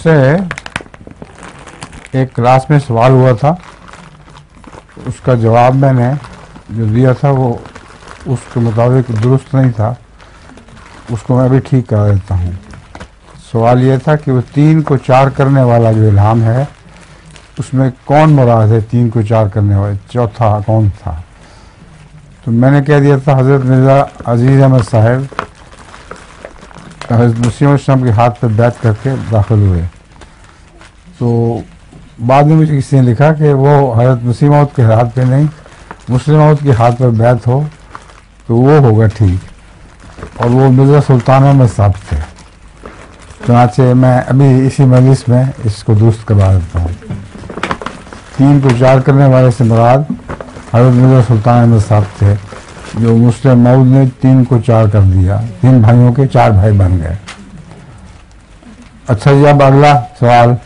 मुझसे एक क्लास में सवाल हुआ था, उसका जवाब मैंने जो दिया था वो उसके मुताबिक दुरुस्त नहीं था, उसको मैं भी ठीक कर देता हूँ। सवाल ये था कि वो 3 को 4 करने वाला जो इल्हाम है उसमें कौन मुराद है, 3 को 4 करने वाले, चौथा कौन था? तो मैंने कह दिया था हज़रत मिर्ज़ा अजीज़ अहमद साहब हज़रत मुस्लिम इस्लाम के हाथ पर बैत करके दाखिल हुए। तो बाद में मुझे किसी ने लिखा कि वो हज़रत मुस्लिम मौत के हाथ पे नहीं, मुस्लिम मौत के हाथ पर बैत हो तो वो होगा ठीक, और वो मिर्ज़ा सुल्तान अहमद साहब थे। चुनांचे मैं अभी इसी मजलिस में इसको दुरुस्त करवा देता हूँ। 3 को 4 करने वाले से मुराद हज़रत मिर्ज़ा सुल्तान अहमद साहब थे, जो मुस्लिम मौद ने 3 को 4 कर दिया, 3 भाइयों के 4 भाई बन गए। अच्छा जी, अब अगला सवाल।